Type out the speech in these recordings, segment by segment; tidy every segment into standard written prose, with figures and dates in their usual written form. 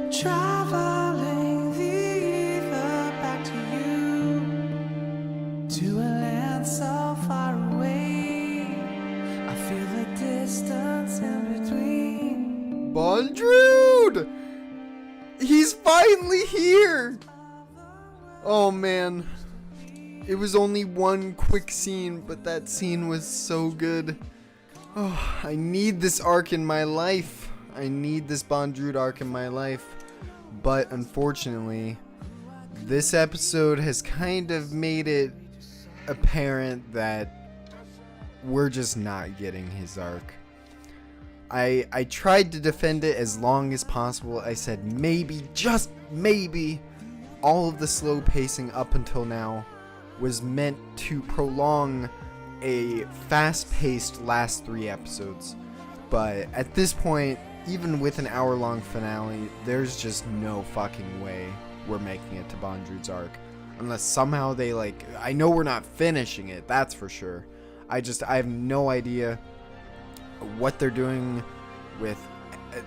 Traveling the ether back to you, to a land so far away. I feel the distance in between. Bondrewd! He's finally here! Oh man. It was only one quick scene, but that scene was so good. Oh, I need this arc in my life. I need this Bondrewd arc in my life. But unfortunately, this episode has kind of made it apparent that we're just not getting his arc. I tried to defend it as long as possible. I said maybe, just maybe, all of the slow pacing up until now was meant to prolong a fast-paced last 3 episodes. But at this point, even with an hour-long finale, there's just no fucking way we're making it to Bondrewd's arc. Unless somehow they, I know we're not finishing it, that's for sure. I have no idea what they're doing with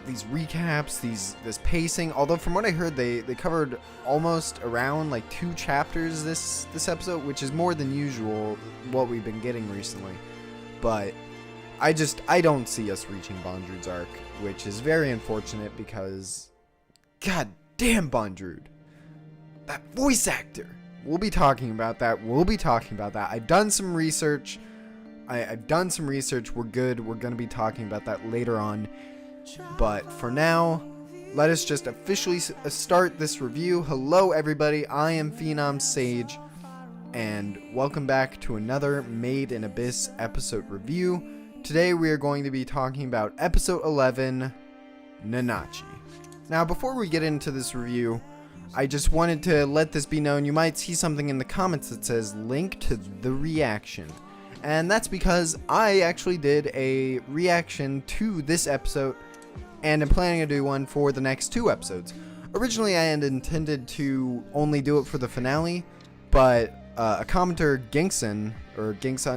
these recaps, this pacing. Although from what I heard, they covered almost around 2 chapters this episode, which is more than usual what we've been getting recently. But I don't see us reaching Bondrewd's arc, which is very unfortunate because god damn Bondrewd, that voice actor. We'll be talking about that. I've done some research. We're good. We're going to be talking about that later on. But for now, let us just officially start this review. Hello everybody, I am PhenomSage, and welcome back to another Made in Abyss episode review. Today we are going to be talking about episode 11, Nanachi. Now before we get into this review, I just wanted to let this be known. You might see something in the comments that says link to the reaction. And that's because I actually did a reaction to this episode and I'm planning to do one for the next 2 episodes. Originally I had intended to only do it for the finale, but a commenter, Gingson,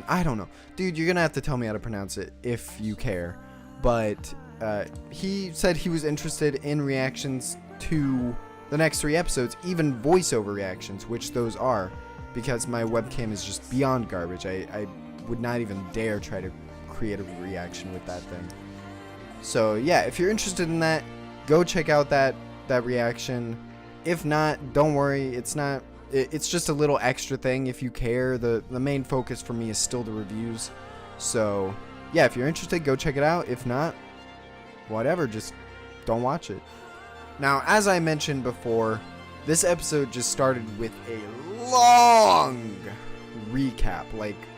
I don't know. Dude, you're gonna have to tell me how to pronounce it if you care. But he said he was interested in reactions to the next 3 episodes, even voiceover reactions, which those are, because my webcam is just beyond garbage. I would not even dare try to create a reaction with that thing. So yeah, if you're interested in that, go check out that reaction. If not, don't worry, it's just a little extra thing if you care. The main focus for me is still the reviews. So yeah, if you're interested, go check it out. If not, whatever, just don't watch it. Now, as I mentioned before, this episode just started with a long recap,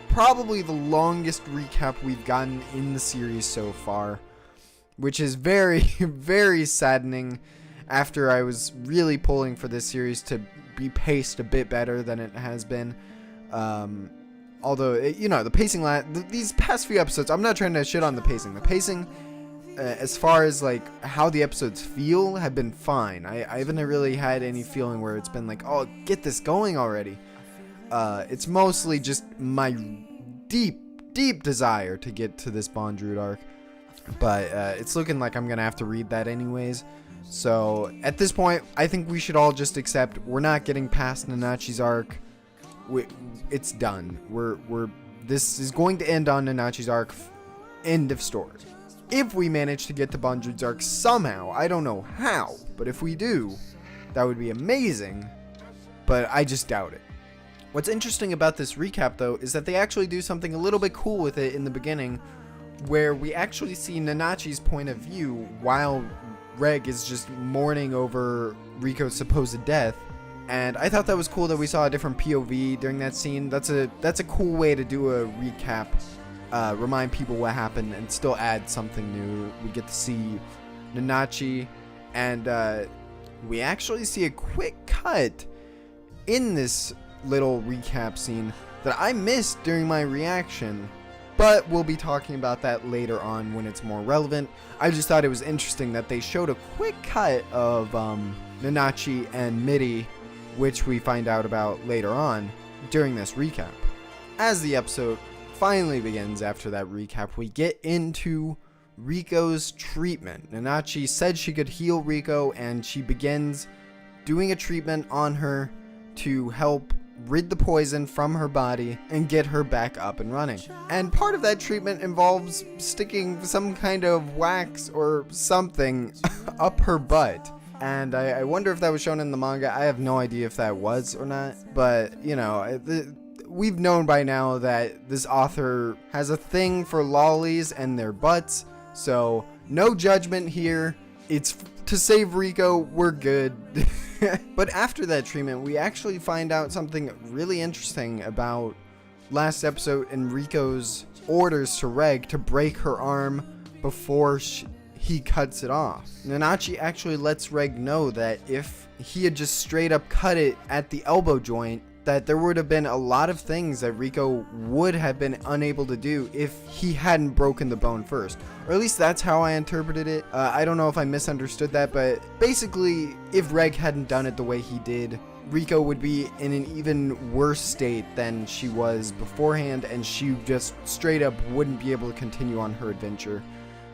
probably the longest recap we've gotten in the series so far, which is very, very saddening after I was really pulling for this series to be paced a bit better than it has been. Although, the pacing, these past few episodes, I'm not trying to shit on the pacing. The pacing, as far as, how the episodes feel, have been fine. I haven't really had any feeling where it's been oh, get this going already. It's mostly just my deep desire to get to this Bondrewd arc. But it's looking like I'm going to have to read that anyways. So at this point, I think we should all just accept we're not getting past Nanachi's arc. It's done. This is going to end on Nanachi's arc. End of story. If we manage to get to Bondrewd's arc somehow, I don't know how, but if we do, that would be amazing. But I just doubt it. What's interesting about this recap, though, is that they actually do something a little bit cool with it in the beginning, where we actually see Nanachi's point of view while Reg is just mourning over Rico's supposed death. And I thought that was cool that we saw a different POV during that scene. That's a cool way to do a recap, remind people what happened and still add something new. We get to see Nanachi, and we actually see a quick cut in this little recap scene that I missed during my reaction, but we'll be talking about that later on when it's more relevant. I just thought it was interesting that they showed a quick cut of Nanachi and Midi, which we find out about later on during this recap. As the episode finally begins after that recap, we get into Rico's treatment. Nanachi said she could heal Rico, and she begins doing a treatment on her to help rid the poison from her body and get her back up and running. And part of that treatment involves sticking some kind of wax or something up her butt. And I wonder if that was shown in the manga. I have no idea if that was or not. But, you know, we've known by now that this author has a thing for lollies and their butts. So, no judgment here. It's to save Rico, we're good. But after that treatment, we actually find out something really interesting about last episode and Rico's orders to Reg to break her arm before he cuts it off. Nanachi actually lets Reg know that if he had just straight up cut it at the elbow joint, that there would have been a lot of things that Rico would have been unable to do if he hadn't broken the bone first. Or at least that's how I interpreted it. I don't know if I misunderstood that, but basically, if Reg hadn't done it the way he did, Rico would be in an even worse state than she was beforehand, and she just straight up wouldn't be able to continue on her adventure.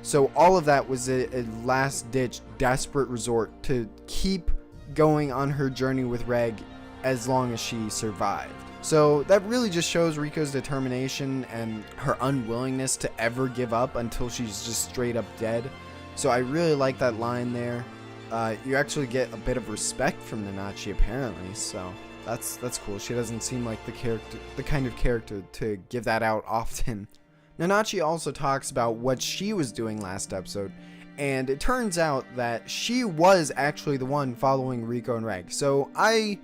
So all of that was a last-ditch, desperate resort to keep going on her journey with Reg as long as she survived. So that really just shows Rico's determination and her unwillingness to ever give up until she's just straight up dead. So I really like that line there. You actually get a bit of respect from Nanachi apparently, so that's cool. She doesn't seem like the kind of character to give that out often. Nanachi also talks about what she was doing last episode, and it turns out that she was actually the one following Rico and Reg. So I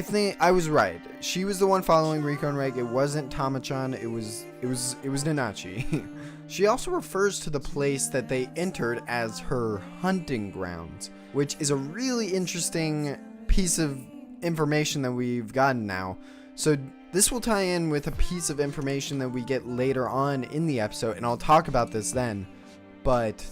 think I was right. She was the one following Rico and Reg. It wasn't Tama-chan. It was Nanachi. She also refers to the place that they entered as her hunting grounds, which is a really interesting piece of information that we've gotten now. So this will tie in with a piece of information that we get later on in the episode, and I'll talk about this then. But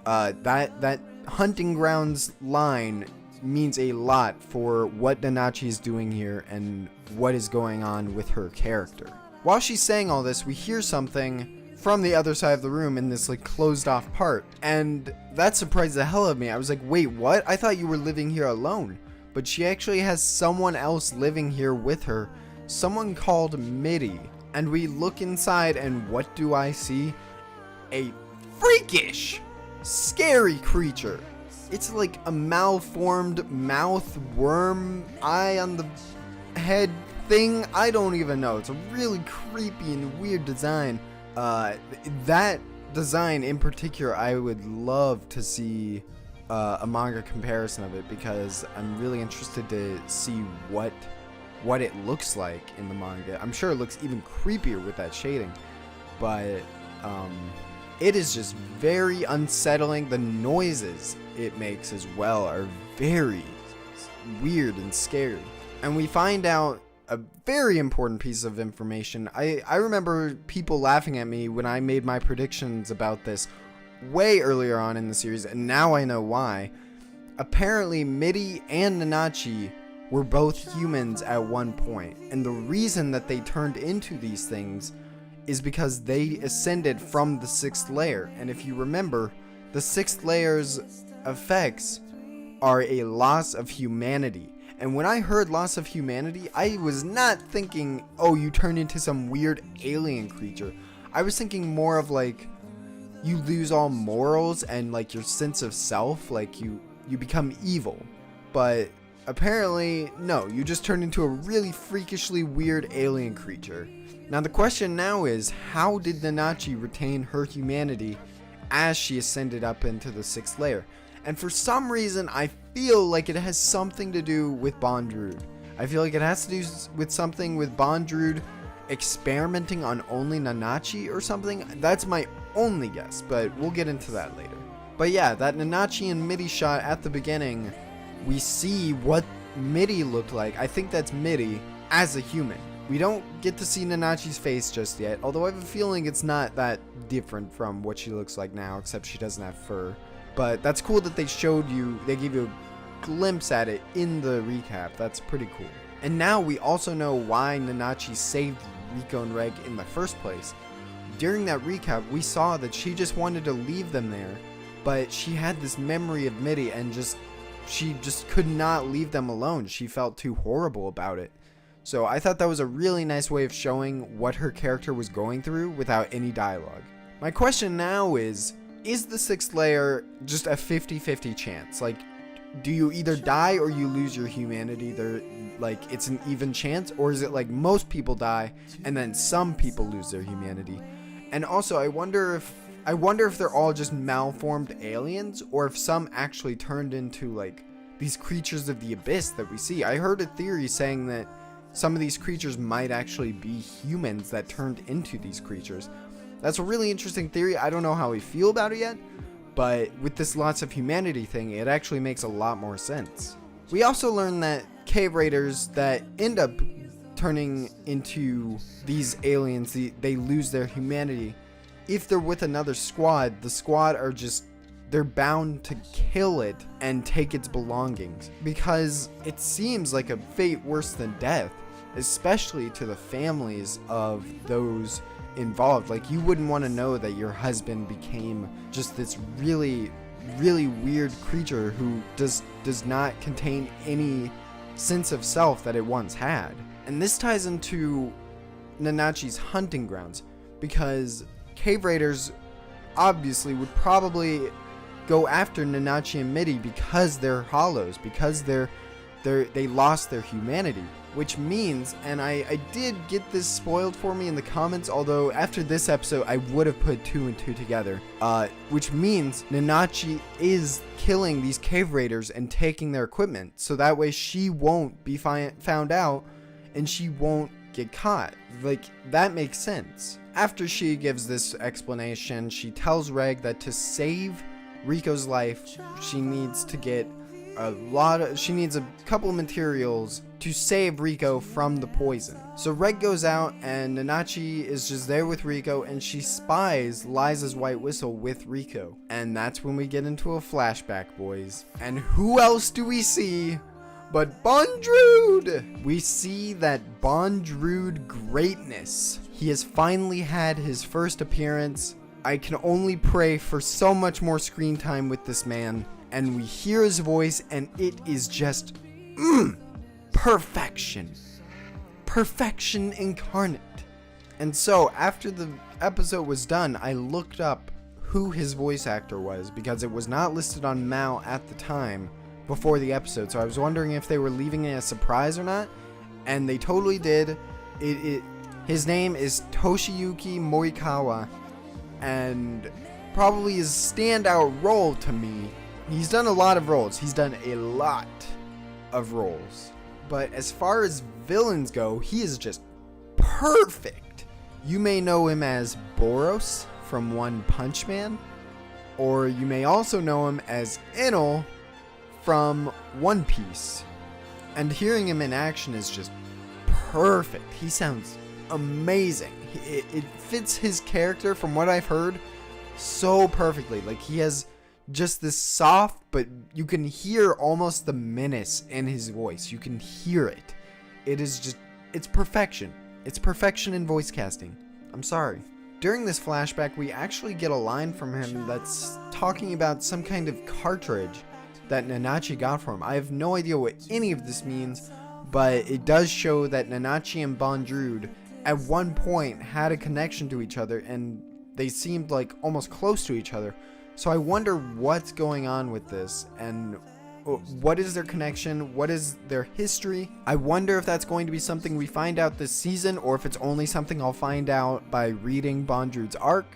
that hunting grounds line means a lot for what Nanachi is doing here and what is going on with her character. While she's saying all this, we hear something from the other side of the room in this like closed off part, and that surprised the hell out of me. I was like, wait, what? I thought you were living here alone. But she actually has someone else living here with her, someone called Midi. And we look inside, and what do I see? A freakish, scary creature. It's like a malformed mouth, worm, eye on the head thing. I don't even know. It's a really creepy and weird design. That design in particular, I would love to see a manga comparison of it, because I'm really interested to see what it looks like in the manga. I'm sure it looks even creepier with that shading, but it is just very unsettling. The noises it makes as well are very weird and scary. And we find out a very important piece of information. I remember people laughing at me when I made my predictions about this way earlier on in the series, and now I know why. Apparently, Midi and Nanachi were both humans at one point, and the reason that they turned into these things is because they ascended from the 6th layer. And if you remember, the 6th layer's effects are a loss of humanity. And when I heard loss of humanity, I was not thinking, oh, you turn into some weird alien creature. I was thinking more of like, you lose all morals and like your sense of self, like you become evil. But apparently, no, you just turn into a really freakishly weird alien creature. Now the question now is, how did Nanachi retain her humanity as she ascended up into the 6th layer? And for some reason, I feel like it has something to do with Bondrewd. I feel like it has to do with something with Bondrewd experimenting on only Nanachi or something. That's my only guess, but we'll get into that later. But yeah, that Nanachi and Midi shot at the beginning, we see what Midi looked like. I think that's Midi as a human. We don't get to see Nanachi's face just yet, although I have a feeling it's not that different from what she looks like now, except she doesn't have fur. But that's cool that they gave you a glimpse at it in the recap. That's pretty cool. And now we also know why Nanachi saved Rico and Reg in the first place. during that recap, we saw that she just wanted to leave them there, but she had this memory of Mitty and she just could not leave them alone. She felt too horrible about it. So I thought that was a really nice way of showing what her character was going through without any dialogue. My question now is the sixth layer just a 50-50 chance? Like, do you either die or you lose your humanity? Like, it's an even chance, or is it like most people die and then some people lose their humanity? And also, I wonder if they're all just malformed aliens, or if some actually turned into like these creatures of the abyss that we see. I heard a theory saying that some of these creatures might actually be humans that turned into these creatures. That's a really interesting theory. I don't know how we feel about it yet, but with this lots of humanity thing, it actually makes a lot more sense. We also learned that cave raiders that end up turning into these aliens, they lose their humanity. If they're with another squad, the squad are just, they're bound to kill it and take its belongings, because it seems like a fate worse than death, especially to the families of those involved. Like, you wouldn't want to know that your husband became just this really, really weird creature who does not contain any sense of self that it once had. And this ties into Nanachi's hunting grounds, because cave raiders obviously would probably go after Nanachi and Mitty because they're hollows, because they lost their humanity. Which means, and I did get this spoiled for me in the comments, although after this episode I would have put 2 and 2 together, which means Nanachi is killing these cave raiders and taking their equipment, so that way she won't be found out and she won't get caught. Like, that makes sense. After she gives this explanation, she tells Reg that to save Rico's life, she needs to get she needs a couple of materials to save Rico from the poison. So Reg goes out and Nanachi is just there with Rico, and she spies Liza's white whistle with Rico. And that's when we get into a flashback, boys. And who else do we see but Bondrewd? We see that Bondrewd greatness. He has finally had his first appearance. I can only pray for so much more screen time with this man. And we hear his voice, and it is just perfection. Perfection incarnate. And so, after the episode was done, I looked up who his voice actor was, because it was not listed on Mao at the time before the episode. So I was wondering if they were leaving it a surprise or not, and they totally did. His name is Toshiyuki Morikawa, and probably his standout role to me. He's done a lot of roles. He's done a lot of roles. But as far as villains go, he is just perfect. You may know him as Boros from One Punch Man, or you may also know him as Enel from One Piece. And hearing him in action is just perfect. He sounds amazing. It fits his character, from what I've heard, so perfectly. Like, he has just this soft, but you can hear almost the menace in his voice. You can hear it. It is just, it's perfection. It's perfection in voice casting. I'm sorry. During this flashback, we actually get a line from him that's talking about some kind of cartridge that Nanachi got for him. I have no idea what any of this means, but it does show that Nanachi and Bondrewd at one point had a connection to each other, and they seemed like almost close to each other. So I wonder what's going on with this, and what is their connection? What is their history? I wonder if that's going to be something we find out this season, or if it's only something I'll find out by reading Bondrewd's arc.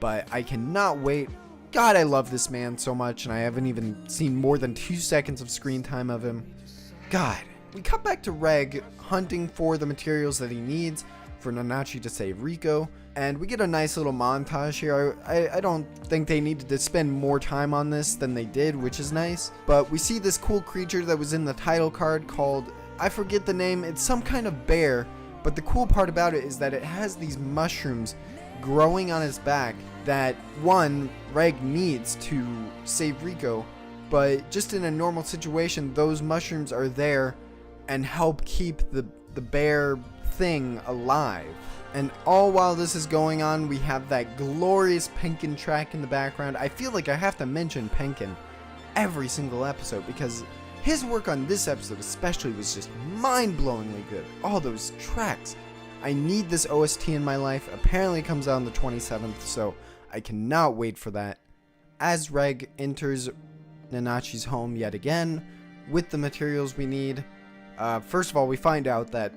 But I cannot wait. God, I love this man so much, and I haven't even seen more than 2 seconds of screen time of him. God. We cut back to Reg hunting for the materials that he needs for Nanachi to save Rico, and we get a nice little montage here. I don't think they needed to spend more time on this than they did, which is nice. But we see this cool creature that was in the title card called, I forget the name, it's some kind of bear, but the cool part about it is that it has these mushrooms growing on its back that, one, Reg needs to save Rico, but just in a normal situation, those mushrooms are there and help keep the bear thing alive. And all while this is going on, we have that glorious Penkin track in the background. I feel like I have to mention Penkin every single episode because his work on this episode especially was just mind-blowingly good. All those tracks. I need this OST in my life. Apparently it comes out on the 27th, so I cannot wait for that. As Reg enters Nanachi's home yet again with the materials we need. First of all, we find out that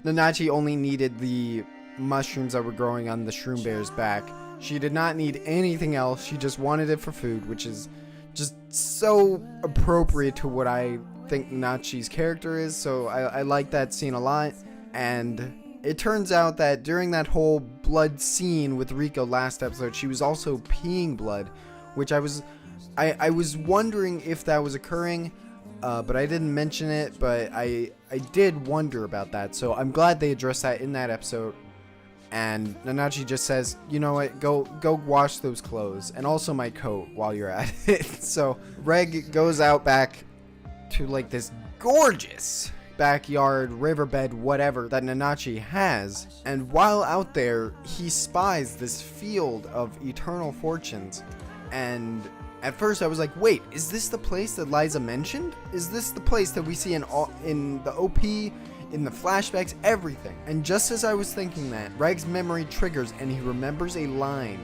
Nanachi only needed the mushrooms that were growing on the Shroom Bear's back. She did not need anything else. She just wanted it for food, which is just so appropriate to what I think Nanachi's character is. So I like that scene a lot. And it turns out that during that whole blood scene with Rico last episode, she was also peeing blood, which I was wondering if that was occurring. But I didn't mention it, but I did wonder about that, so I'm glad they addressed that in that episode. And Nanachi just says, you know what, go wash those clothes, and also my coat while you're at it. So Reg goes out back to like this gorgeous backyard, riverbed, whatever that Nanachi has, and while out there, he spies this field of eternal fortunes, and at first I was like, wait, is this the place that Liza mentioned? Is this the place that we see in the OP, in the flashbacks, everything? And just as I was thinking that, Reg's memory triggers and he remembers a line.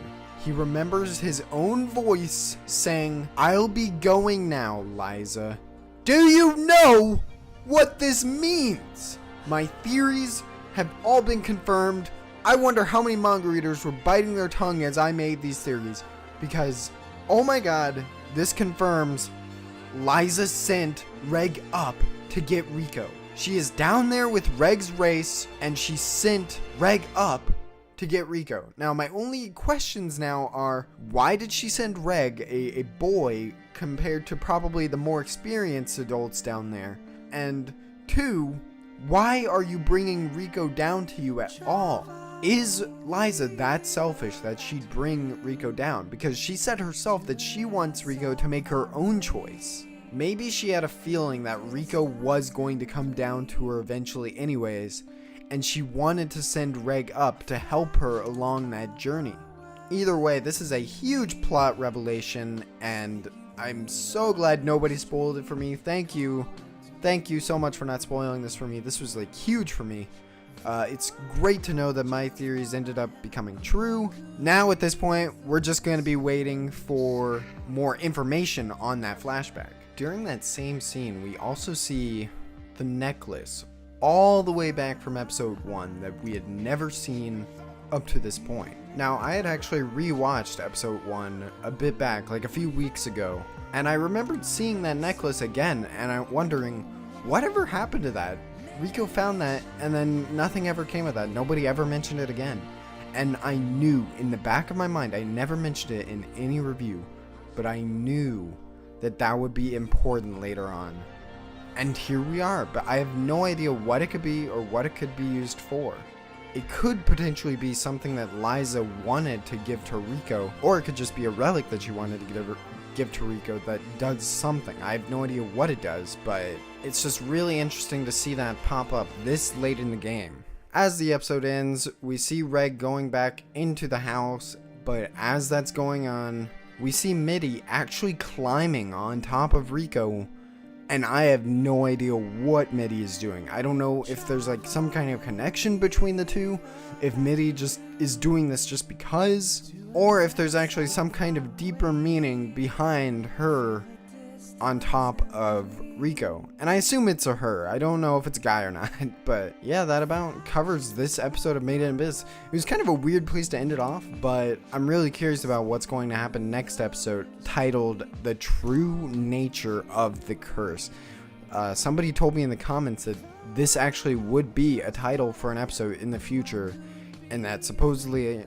He remembers his own voice saying, "I'll be going now, Liza. Do you know what this means?" My theories have all been confirmed. I wonder how many manga readers were biting their tongue as I made these theories, because oh my god, this confirms Liza sent Reg up to get Rico. She is down there with Reg's race, and she sent Reg up to get Rico. Now, my only questions now are, why did she send Reg, a boy, compared to probably the more experienced adults down there? And 2, why are you bringing Rico down to you at all? Is Liza that selfish that she'd bring Rico down? Because she said herself that she wants Rico to make her own choice. Maybe she had a feeling that Rico was going to come down to her eventually anyways, and she wanted to send Reg up to help her along that journey. Either way, this is a huge plot revelation, and I'm so glad nobody spoiled it for me. Thank you. Thank you so much for not spoiling this for me. This was like huge for me. It's great to know that my theories ended up becoming true. Now at this point, we're just going to be waiting for more information on that flashback. During that same scene, we also see the necklace all the way back from episode 1 that we had never seen up to this point. Now, I had actually rewatched episode 1 a bit back, like a few weeks ago, and I remembered seeing that necklace again, and I'm wondering, whatever happened to that? Rico found that, and then nothing ever came of that. Nobody ever mentioned it again. And I knew, in the back of my mind, I never mentioned it in any review, but I knew that that would be important later on. And here we are, but I have no idea what it could be or what it could be used for. It could potentially be something that Liza wanted to give to Rico, or it could just be a relic that she wanted to give to Rico that does something. I have no idea what it does, but it's just really interesting to see that pop up this late in the game. As the episode ends, we see Reg going back into the house, but as that's going on, we see Mitty actually climbing on top of Rico, and I have no idea what Mitty is doing. I don't know if there's like some kind of connection between the two, if Mitty just is doing this just because, or if there's actually some kind of deeper meaning behind her on top of Rico. And I assume it's a her. I don't know if it's a guy or not, but yeah, that about covers this episode of Made in Abyss. It was kind of a weird place to end it off, but I'm really curious about what's going to happen next episode, titled The True Nature of the Curse. Somebody told me in the comments that this actually would be a title for an episode in the future, and that supposedly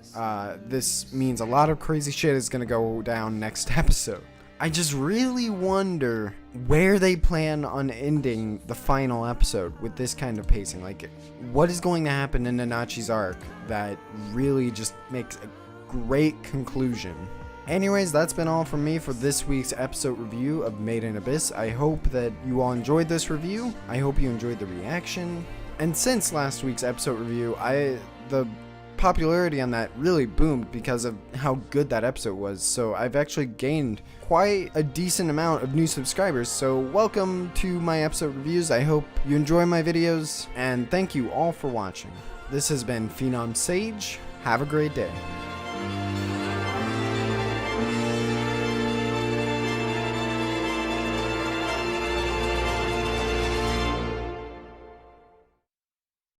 this means a lot of crazy shit is going to go down next episode. I just really wonder where they plan on ending the final episode with this kind of pacing. Like, what is going to happen in Nanachi's arc that really just makes a great conclusion? Anyways, that's been all from me for this week's episode review of Made in Abyss. I hope that you all enjoyed this review. I hope you enjoyed the reaction. And since last week's episode review, the popularity on that really boomed because of how good that episode was. So I've actually gained quite a decent amount of new subscribers. So welcome to my episode reviews. I hope you enjoy my videos, and thank you all for watching. This has been PhenomSage. Have a great day.